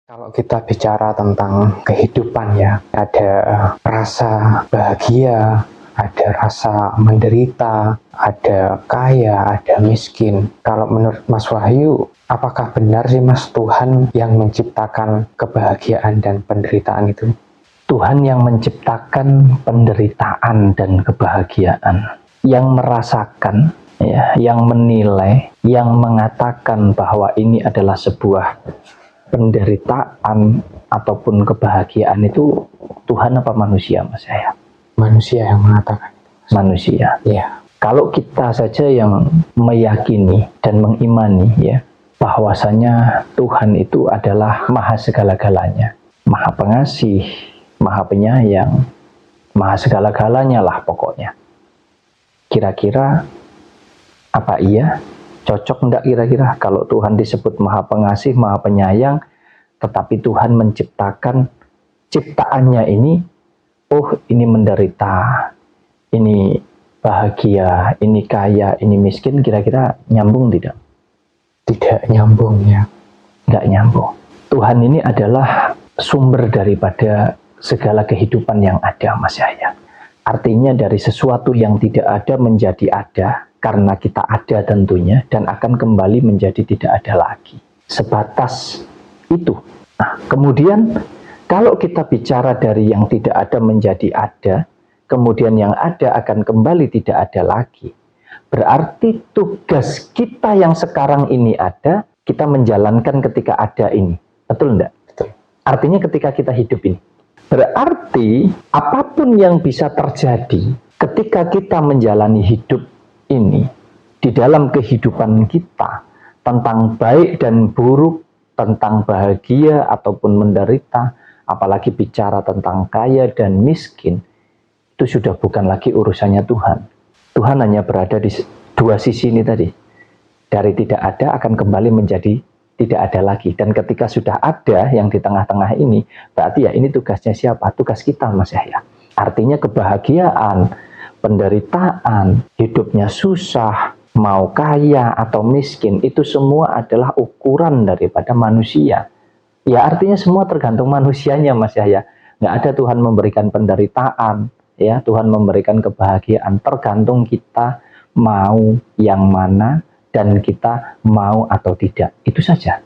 Kalau kita bicara tentang kehidupan ya, ada rasa bahagia, ada rasa menderita, ada kaya, ada miskin. Kalau menurut Mas Wahyu, apakah benar sih Mas Tuhan yang menciptakan kebahagiaan dan penderitaan itu? Tuhan yang menciptakan penderitaan dan kebahagiaan, yang merasakan, yang menilai, yang mengatakan bahwa ini adalah sebuah penderitaan ataupun kebahagiaan itu Tuhan apa manusia, Mas Yahya? Manusia yang mengatakan. Manusia. Ya. Kalau kita saja yang meyakini dan mengimani bahwasanya Tuhan itu adalah maha segala-galanya, maha pengasih, maha penyayang, maha segala-galanya lah pokoknya. Kira-kira apa iya? Cocok enggak kira-kira kalau Tuhan disebut maha pengasih, maha penyayang, tetapi Tuhan menciptakan ciptaannya ini, ini menderita, ini bahagia, ini kaya, ini miskin, kira-kira nyambung tidak? Tidak nyambung ya. Enggak nyambung. Tuhan ini adalah sumber daripada segala kehidupan yang ada, Mas Yahya. Artinya dari sesuatu yang tidak ada menjadi ada, karena kita ada tentunya, dan akan kembali menjadi tidak ada lagi. Sebatas itu. Nah, kemudian kalau kita bicara dari yang tidak ada menjadi ada, kemudian yang ada akan kembali tidak ada lagi. Berarti tugas kita yang sekarang ini ada, kita menjalankan ketika ada ini. Betul enggak? Betul. Artinya ketika kita hidup ini. Berarti apapun yang bisa terjadi ketika kita menjalani hidup ini, di dalam kehidupan kita, tentang baik dan buruk, tentang bahagia ataupun menderita, apalagi bicara tentang kaya dan miskin, itu sudah bukan lagi urusannya Tuhan. Tuhan hanya berada di dua sisi ini tadi. Dari tidak ada akan kembali menjadi tidak ada lagi. Dan ketika sudah ada yang di tengah-tengah ini, berarti ya ini tugasnya siapa? Tugas kita, Mas Yahya. Artinya kebahagiaan, penderitaan, hidupnya susah, mau kaya atau miskin, itu semua adalah ukuran daripada manusia. Ya artinya semua tergantung manusianya, Mas Yahya. Nggak ada Tuhan memberikan penderitaan, ya Tuhan memberikan kebahagiaan. Tergantung kita mau yang mana dan kita mau atau tidak. Itu saja.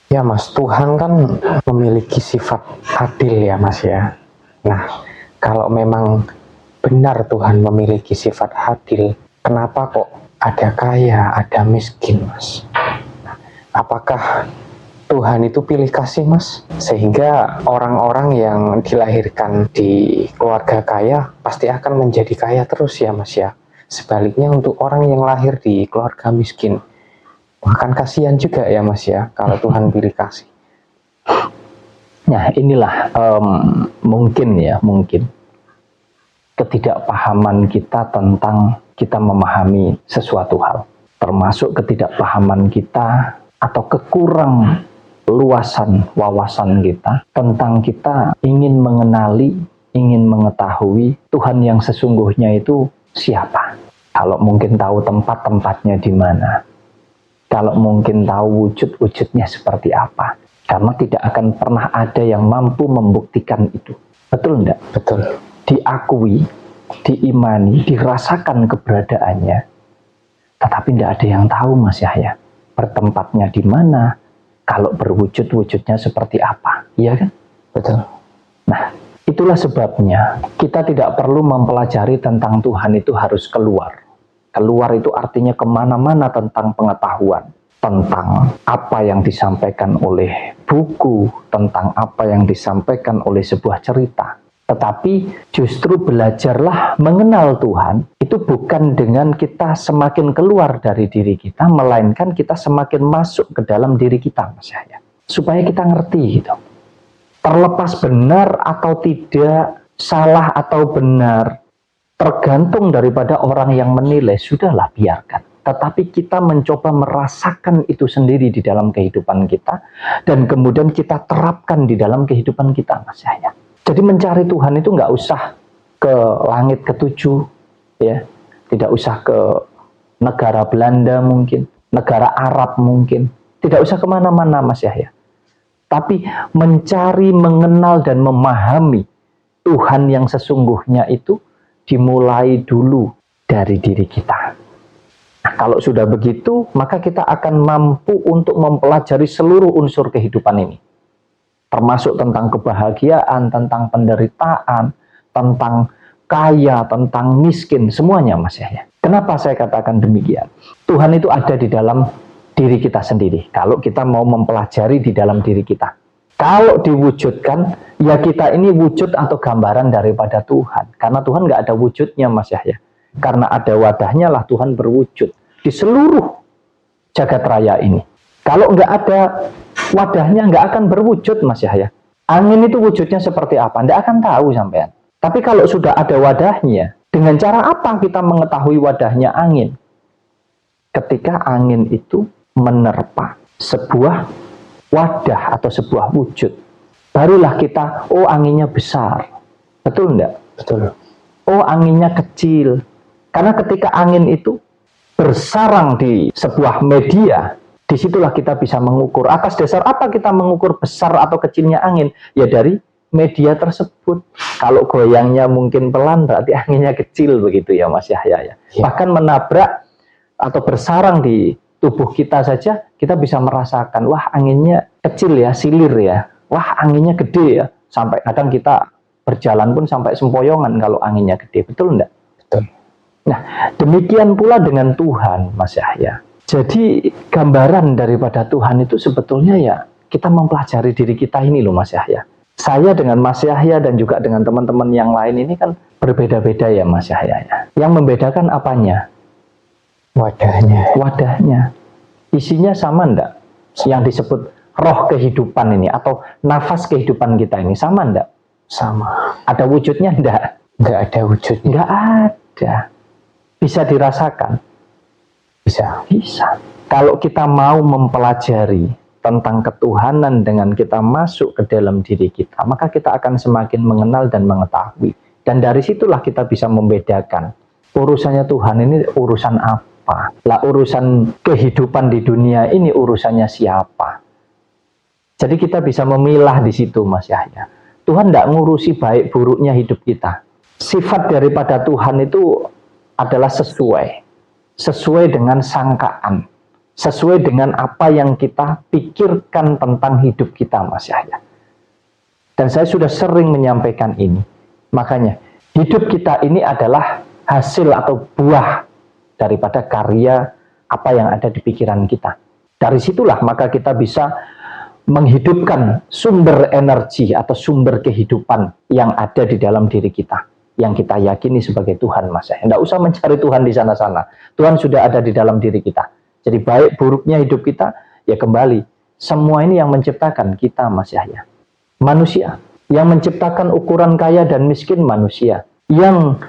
Ya Mas, Tuhan kan memiliki sifat adil ya Mas ya. Nah, kalau memang benar Tuhan memiliki sifat adil, kenapa kok ada kaya, ada miskin Mas? Apakah Tuhan itu pilih kasih Mas? Sehingga orang-orang yang dilahirkan di keluarga kaya pasti akan menjadi kaya terus ya Mas ya. Sebaliknya untuk orang yang lahir di keluarga miskin, bahkan kasihan juga ya Mas ya kalau Tuhan pilih kasih. Nah inilah mungkin ketidakpahaman kita tentang kita memahami sesuatu hal, termasuk ketidakpahaman kita atau kekurang luasan wawasan kita tentang kita ingin mengenali, ingin mengetahui Tuhan yang sesungguhnya itu siapa. Kalau mungkin tahu tempat-tempatnya di mana, kalau mungkin tahu wujud-wujudnya seperti apa, karena tidak akan pernah ada yang mampu membuktikan itu. Betul enggak? Betul. Diakui, diimani, dirasakan keberadaannya, tetapi tidak ada yang tahu Mas Yahya bertempatnya di mana, kalau berwujud-wujudnya seperti apa, iya kan? Betul. Nah, itulah sebabnya kita tidak perlu mempelajari tentang Tuhan itu harus keluar. Keluar itu artinya kemana-mana tentang pengetahuan, tentang apa yang disampaikan oleh buku, tentang apa yang disampaikan oleh sebuah cerita. Tetapi justru belajarlah mengenal Tuhan, itu bukan dengan kita semakin keluar dari diri kita, melainkan kita semakin masuk ke dalam diri kita, Mas Yahya. Supaya kita ngerti gitu. Terlepas benar atau tidak, salah atau benar, tergantung daripada orang yang menilai, sudahlah biarkan. Tetapi kita mencoba merasakan itu sendiri di dalam kehidupan kita, dan kemudian kita terapkan di dalam kehidupan kita, Mas Yahya. Jadi mencari Tuhan itu nggak usah ke langit ketujuh, ya, tidak usah ke negara Belanda mungkin, negara Arab mungkin, tidak usah kemana-mana Mas Yahya. Tapi mencari, mengenal, dan memahami Tuhan yang sesungguhnya itu dimulai dulu dari diri kita. Nah, kalau sudah begitu, maka kita akan mampu untuk mempelajari seluruh unsur kehidupan ini. Termasuk tentang kebahagiaan, tentang penderitaan, tentang kaya, tentang miskin, semuanya Mas Yahya. Kenapa saya katakan demikian? Tuhan itu ada di dalam diri kita sendiri. Kalau kita mau mempelajari di dalam diri kita. Kalau diwujudkan, ya kita ini wujud atau gambaran daripada Tuhan. Karena Tuhan nggak ada wujudnya Mas Yahya. Karena ada wadahnya lah Tuhan berwujud di seluruh jagat raya ini. Kalau nggak ada wadahnya, nggak akan berwujud Mas Yahya. Angin itu wujudnya seperti apa? Nggak akan tahu sampean. Tapi kalau sudah ada wadahnya, dengan cara apa kita mengetahui wadahnya angin? Ketika angin itu menerpa sebuah wadah atau sebuah wujud, barulah kita, oh anginnya besar. Betul enggak? Betul. Oh anginnya kecil. Karena ketika angin itu bersarang di sebuah media, disitulah kita bisa mengukur. Atas dasar apa kita mengukur besar atau kecilnya angin? Ya dari media tersebut. Kalau goyangnya mungkin pelan, berarti anginnya kecil begitu ya Mas Yahya. Ya. Bahkan menabrak atau bersarang di tubuh kita saja, kita bisa merasakan, wah anginnya kecil ya, silir ya, wah anginnya gede ya, sampai kadang kita berjalan pun sampai sempoyongan kalau anginnya gede, betul enggak? Betul. Nah, demikian pula dengan Tuhan, Mas Yahya. Jadi gambaran daripada Tuhan itu sebetulnya ya, kita mempelajari diri kita ini loh Mas Yahya. Saya dengan Mas Yahya dan juga dengan teman-teman yang lain ini kan berbeda-beda ya Mas Yahya. Yang membedakan apanya? Wadahnya. Isinya sama enggak? Yang disebut roh kehidupan ini atau nafas kehidupan kita ini sama enggak? Sama. Ada wujudnya enggak? Nggak ada wujudnya. Enggak ada. Bisa dirasakan? Bisa. Bisa. Kalau kita mau mempelajari tentang ketuhanan dengan kita masuk ke dalam diri kita, maka kita akan semakin mengenal dan mengetahui. Dan dari situlah kita bisa membedakan urusannya Tuhan ini urusan apa. Lah urusan kehidupan di dunia ini urusannya siapa? Jadi kita bisa memilah di situ Mas Yahya. Tuhan tidak ngurusi baik buruknya hidup kita. Sifat daripada Tuhan itu adalah sesuai dengan sangkaan, sesuai dengan apa yang kita pikirkan tentang hidup kita Mas Yahya. Dan saya sudah sering menyampaikan ini. Makanya hidup kita ini adalah hasil atau buah daripada karya apa yang ada di pikiran kita. Dari situlah maka kita bisa menghidupkan sumber energi atau sumber kehidupan yang ada di dalam diri kita, yang kita yakini sebagai Tuhan Mas Yahya. Tidak usah mencari Tuhan di sana-sana. Tuhan sudah ada di dalam diri kita. Jadi baik buruknya hidup kita, ya kembali. Semua ini yang menciptakan kita Mas Yahya. Manusia. Yang menciptakan ukuran kaya dan miskin manusia. Yang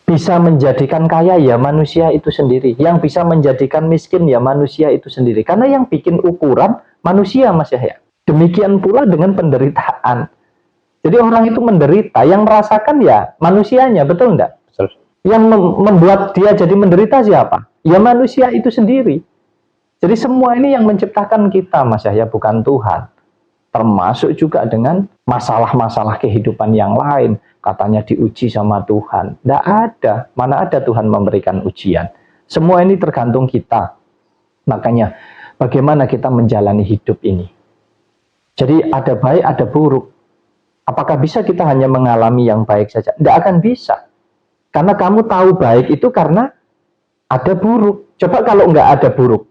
bisa menjadikan kaya ya manusia itu sendiri. Yang bisa menjadikan miskin ya manusia itu sendiri. Karena yang bikin ukuran manusia Mas Yahya. Demikian pula dengan penderitaan. Jadi orang itu menderita, yang merasakan ya manusianya, betul enggak? Betul. Yang membuat dia jadi menderita siapa? Ya manusia itu sendiri. Jadi semua ini yang menciptakan kita Mas Yahya, bukan Tuhan. Termasuk juga dengan masalah-masalah kehidupan yang lain. Katanya diuji sama Tuhan. Tidak ada. Mana ada Tuhan memberikan ujian. Semua ini tergantung kita. Makanya bagaimana kita menjalani hidup ini. Jadi ada baik, ada buruk. Apakah bisa kita hanya mengalami yang baik saja? Tidak akan bisa. Karena kamu tahu baik itu karena ada buruk. Coba kalau nggak ada buruk.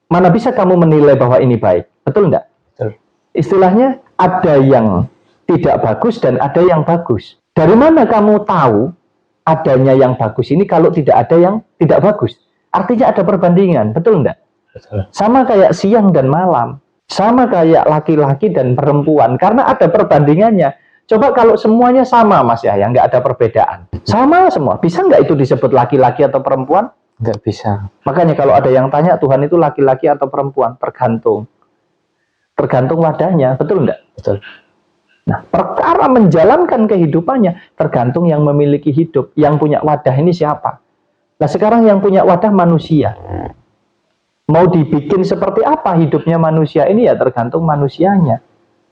Mana bisa kamu menilai bahwa ini baik? Betul nggak? Betul. Istilahnya ada yang tidak bagus dan ada yang bagus. Dari mana kamu tahu adanya yang bagus ini kalau tidak ada yang tidak bagus? Artinya ada perbandingan, betul enggak? Betul. Sama kayak siang dan malam, sama kayak laki-laki dan perempuan, karena ada perbandingannya. Coba kalau semuanya sama Mas Yahya, nggak ada perbedaan. Sama semua, bisa nggak itu disebut laki-laki atau perempuan? Nggak bisa. Makanya kalau ada yang tanya Tuhan itu laki-laki atau perempuan, tergantung. Tergantung wadahnya, betul enggak? Betul. Nah, perkara menjalankan kehidupannya tergantung yang memiliki hidup. Yang punya wadah ini siapa? Nah, sekarang yang punya wadah manusia. Mau dibikin seperti apa hidupnya manusia ini ya tergantung manusianya.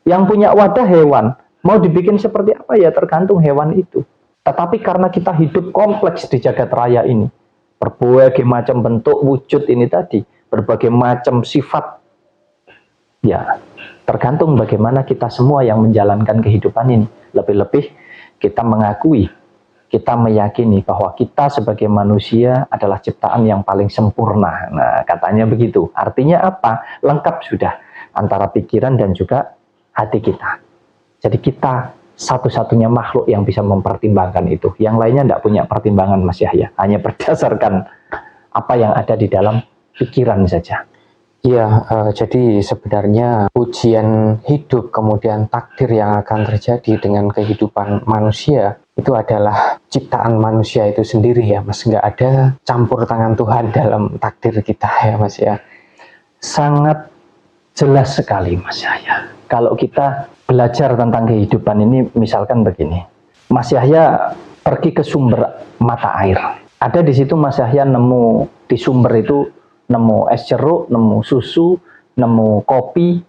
Yang punya wadah hewan, mau dibikin seperti apa ya tergantung hewan itu. Tetapi karena kita hidup kompleks di jagat raya ini, berbagai macam bentuk wujud ini tadi, berbagai macam sifat, ya tergantung bagaimana kita semua yang menjalankan kehidupan ini. Lebih-lebih kita mengakui, kita meyakini bahwa kita sebagai manusia adalah ciptaan yang paling sempurna. Nah, katanya begitu. Artinya apa? Lengkap sudah antara pikiran dan juga hati kita. Jadi kita satu-satunya makhluk yang bisa mempertimbangkan itu. Yang lainnya tidak punya pertimbangan, Mas Yahya. Hanya berdasarkan apa yang ada di dalam pikiran saja. Ya, jadi sebenarnya ujian hidup kemudian takdir yang akan terjadi dengan kehidupan manusia itu adalah ciptaan manusia itu sendiri ya Mas. Nggak ada campur tangan Tuhan dalam takdir kita ya Mas ya. Sangat jelas sekali Mas Yahya. Kalau kita belajar tentang kehidupan ini, misalkan begini, Mas Yahya pergi ke sumber mata air. Ada di situ Mas Yahya nemu di sumber itu, nemu es jeruk, nemu susu, nemu kopi,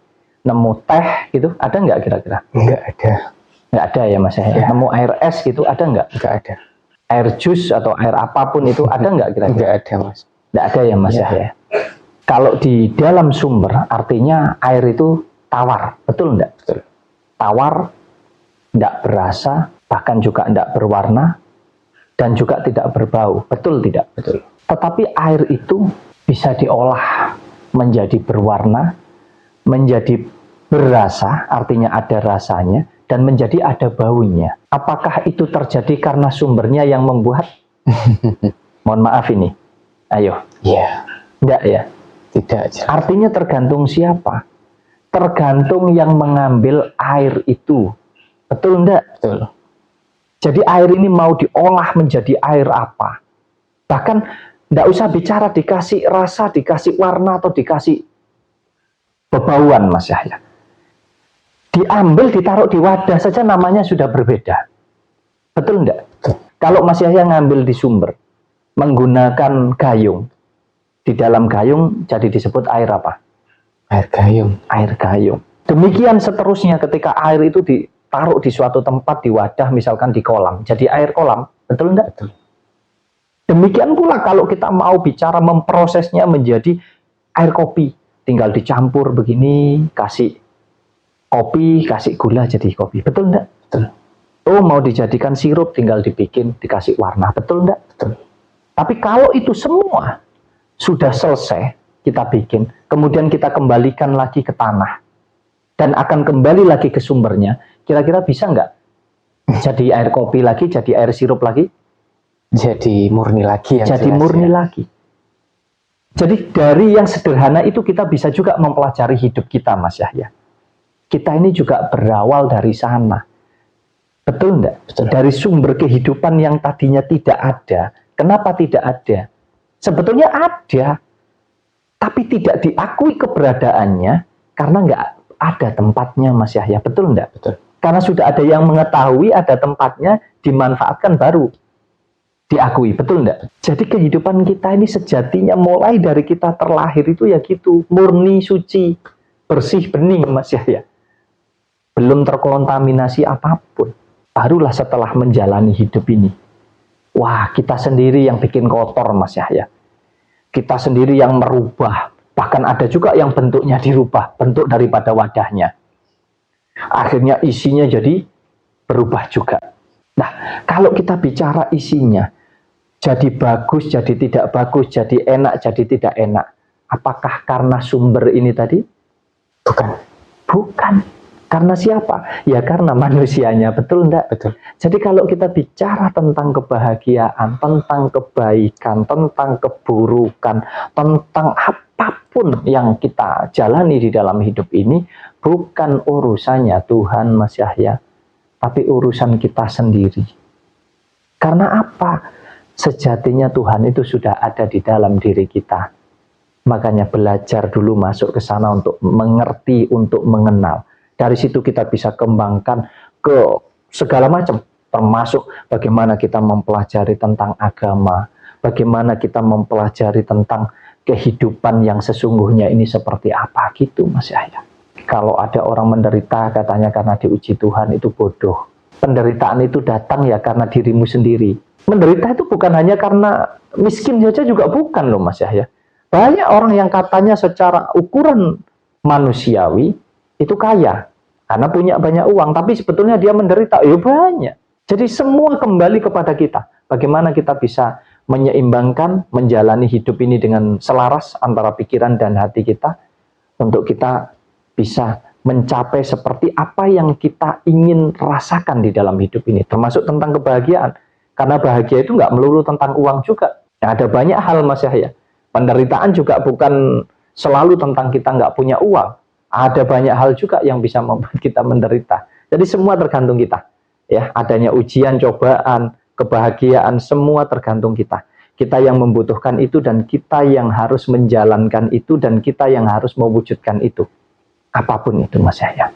nemu teh gitu, ada nggak kira-kira? Nggak ada. Nggak ada ya Mas Yahya. Ya. Nemu air es gitu, ada nggak? Nggak ada. Air jus atau air apapun itu ada nggak kira-kira? Nggak ada Mas. Nggak ada ya Mas Ya. Yahya. Kalau di dalam sumber, artinya air itu tawar, betul nggak? Betul. Tawar, nggak berasa, bahkan juga nggak berwarna, dan juga tidak berbau, betul tidak? Betul. Tetapi air itu bisa diolah menjadi berwarna, menjadi berasa, artinya ada rasanya, dan menjadi ada baunya. Apakah itu terjadi karena sumbernya yang membuat? Mohon maaf ini. Ayo. Iya. Enggak ya? Tidak jelas. Artinya tergantung siapa? Tergantung yang mengambil air itu. Betul enggak? Betul. Jadi air ini mau diolah menjadi air apa? Bahkan enggak usah bicara dikasih rasa, dikasih warna, atau dikasih bebauan Mas Yahya. Diambil, ditaruh di wadah saja namanya sudah berbeda. Betul enggak? Betul. Kalau Mas Yahya ngambil di sumber, menggunakan gayung, di dalam gayung jadi disebut air apa? Air gayung. Air gayung. Demikian seterusnya ketika air itu ditaruh di suatu tempat, di wadah, misalkan di kolam, jadi air kolam. Betul enggak? Betul. Demikian pula kalau kita mau bicara memprosesnya menjadi air kopi, tinggal dicampur begini, kasih kopi, kasih gula jadi kopi. Betul enggak? Betul. Oh, mau dijadikan sirup, tinggal dibikin, dikasih warna. Betul enggak? Betul. Tapi kalau itu semua sudah selesai, kita bikin, kemudian kita kembalikan lagi ke tanah, dan akan kembali lagi ke sumbernya, kira-kira bisa nggak? Jadi air kopi lagi, jadi air sirup lagi? Jadi murni lagi yang Jadi jelas, murni ya. lagi. Jadi dari yang sederhana itu kita bisa juga mempelajari hidup kita, Mas Yahya. Kita ini juga berawal dari sana. Betul enggak? Betul. Dari sumber kehidupan yang tadinya tidak ada. Kenapa tidak ada? Sebetulnya ada, tapi tidak diakui keberadaannya karena nggak ada tempatnya, Mas Yahya. Betul enggak? Betul. Karena sudah ada yang mengetahui ada tempatnya, dimanfaatkan baru diakui. Betul enggak? Jadi kehidupan kita ini sejatinya mulai dari kita terlahir itu ya gitu, murni, suci, bersih, bening, Mas Yahya. Belum terkontaminasi apapun. Barulah setelah menjalani hidup ini, wah, kita sendiri yang bikin kotor, Mas Yahya. Kita sendiri yang merubah. Bahkan ada juga yang bentuknya dirubah, bentuk daripada wadahnya. Akhirnya isinya jadi berubah juga. Nah, kalau kita bicara isinya, jadi bagus, jadi tidak bagus, jadi enak, jadi tidak enak. Apakah karena sumber ini tadi? Bukan. Bukan. Karena siapa? Ya karena manusianya, betul enggak? Betul. Jadi kalau kita bicara tentang kebahagiaan, tentang kebaikan, tentang keburukan, tentang apapun yang kita jalani di dalam hidup ini, bukan urusannya Tuhan, Mas Yahya, tapi urusan kita sendiri. Karena apa? Sejatinya Tuhan itu sudah ada di dalam diri kita. Makanya belajar dulu masuk ke sana untuk mengerti, untuk mengenal. Dari situ kita bisa kembangkan ke segala macam, termasuk bagaimana kita mempelajari tentang agama, bagaimana kita mempelajari tentang kehidupan yang sesungguhnya ini seperti apa gitu, Mas Yahya. Kalau ada orang menderita katanya karena diuji Tuhan, itu bodoh. Penderitaan itu datang ya karena dirimu sendiri. Menderita itu bukan hanya karena miskin saja, juga bukan loh Mas Yahya. Banyak orang yang katanya secara ukuran manusiawi itu kaya karena punya banyak uang, tapi sebetulnya dia menderita. Ya banyak. Jadi semua kembali kepada kita. Bagaimana kita bisa menyeimbangkan, menjalani hidup ini dengan selaras antara pikiran dan hati kita, untuk kita bisa mencapai seperti apa yang kita ingin rasakan di dalam hidup ini, termasuk tentang kebahagiaan. Karena bahagia itu nggak melulu tentang uang juga. Nah, ada banyak hal Mas Yahya. Penderitaan juga bukan selalu tentang kita nggak punya uang. Ada banyak hal juga yang bisa membuat kita menderita. Jadi semua tergantung kita. Ya, adanya ujian, cobaan, kebahagiaan, semua tergantung kita. Kita yang membutuhkan itu, dan kita yang harus menjalankan itu, dan kita yang harus mewujudkan itu. Apapun itu Mas Yahya.